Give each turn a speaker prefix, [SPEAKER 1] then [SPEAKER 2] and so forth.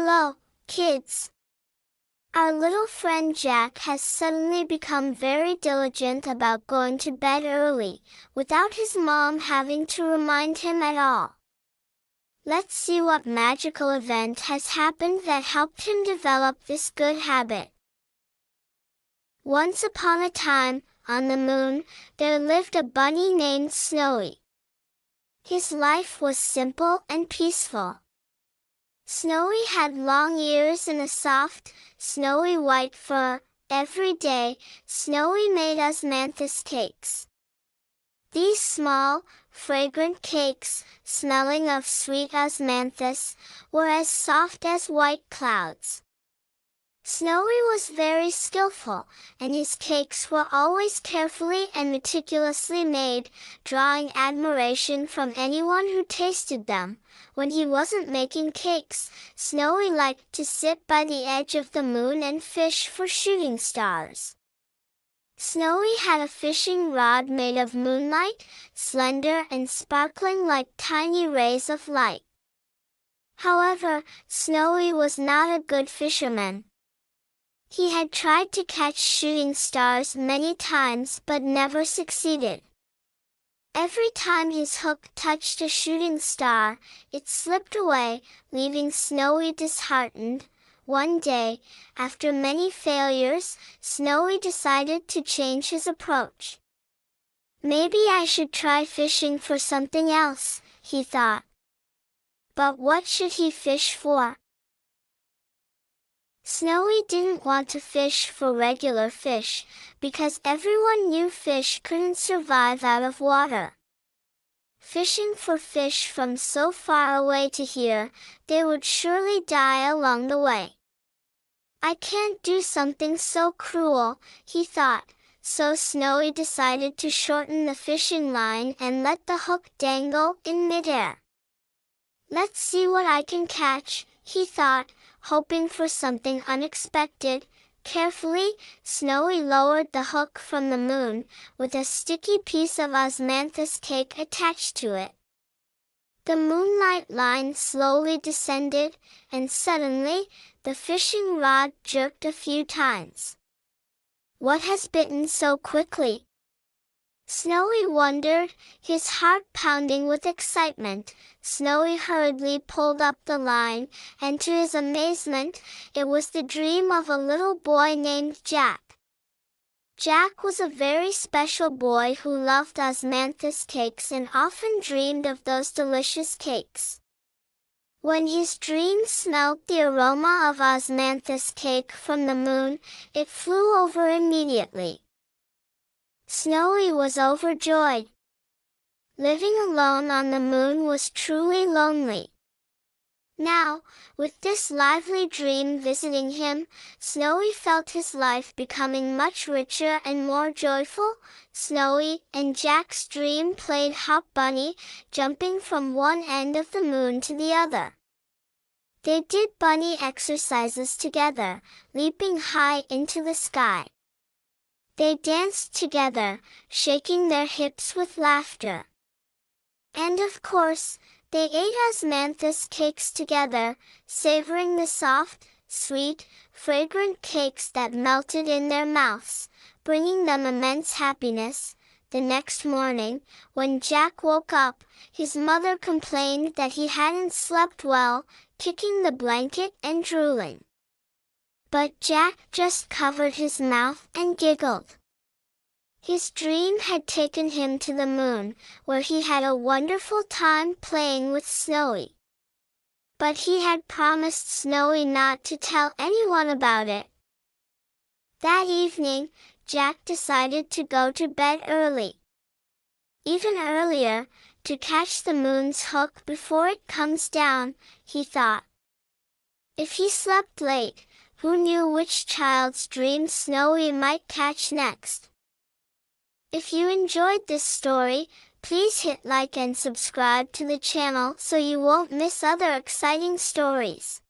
[SPEAKER 1] Hello, kids! Our little friend Jack has suddenly become very diligent about going to bed early, without his mom having to remind him at all. Let's see what magical event has happened that helped him develop this good habit. Once upon a time, on the moon, there lived a bunny named Snowy. His life was simple and peaceful. Snowy had long ears and a soft, snowy white fur. Every day, Snowy made osmanthus cakes. These small, fragrant cakes, smelling of sweet osmanthus, were as soft as white clouds. Snowy was very skillful, and his cakes were always carefully and meticulously made, drawing admiration from anyone who tasted them. When he wasn't making cakes, Snowy liked to sit by the edge of the moon and fish for shooting stars. Snowy had a fishing rod made of moonlight, slender and sparkling like tiny rays of light. However, Snowy was not a good fisherman. He had tried to catch shooting stars many times but never succeeded. Every time his hook touched a shooting star, it slipped away, leaving Snowy disheartened. One day, after many failures, Snowy decided to change his approach. Maybe I should try fishing for something else, he thought. But what should he fish for? Snowy didn't want to fish for regular fish, because everyone knew fish couldn't survive out of water. Fishing for fish from so far away to here, they would surely die along the way. I can't do something so cruel, he thought, so Snowy decided to shorten the fishing line and let the hook dangle in midair. Let's see what I can catch, he thought, hoping for something unexpected. Carefully, Snowy lowered the hook from the moon, with a sticky piece of osmanthus cake attached to it. The moonlight line slowly descended, and suddenly, the fishing rod jerked a few times. What has bitten so quickly? Snowy wondered, his heart pounding with excitement. Snowy hurriedly pulled up the line, and to his amazement, it was the dream of a little boy named Jack. Jack was a very special boy who loved osmanthus cakes and often dreamed of those delicious cakes. When his dream smelled the aroma of osmanthus cake from the moon, it flew over immediately. Snowy was overjoyed. Living alone on the moon was truly lonely. Now, with this lively dream visiting him, Snowy felt his life becoming much richer and more joyful. Snowy and Jack's dream played hop bunny, jumping from one end of the moon to the other. They did bunny exercises together, leaping high into the sky. They danced together, shaking their hips with laughter. And of course, they ate osmanthus cakes together, savoring the soft, sweet, fragrant cakes that melted in their mouths, bringing them immense happiness. The next morning, when Jack woke up, his mother complained that he hadn't slept well, kicking the blanket and drooling. But Jack just covered his mouth and giggled. His dream had taken him to the moon, where he had a wonderful time playing with Snowy. But he had promised Snowy not to tell anyone about it. That evening, Jack decided to go to bed early. Even earlier, to catch the moon's hook before it comes down, he thought. If he slept late, who knew which child's dream Snowy might catch next? If you enjoyed this story, please hit like and subscribe to the channel so you won't miss other exciting stories.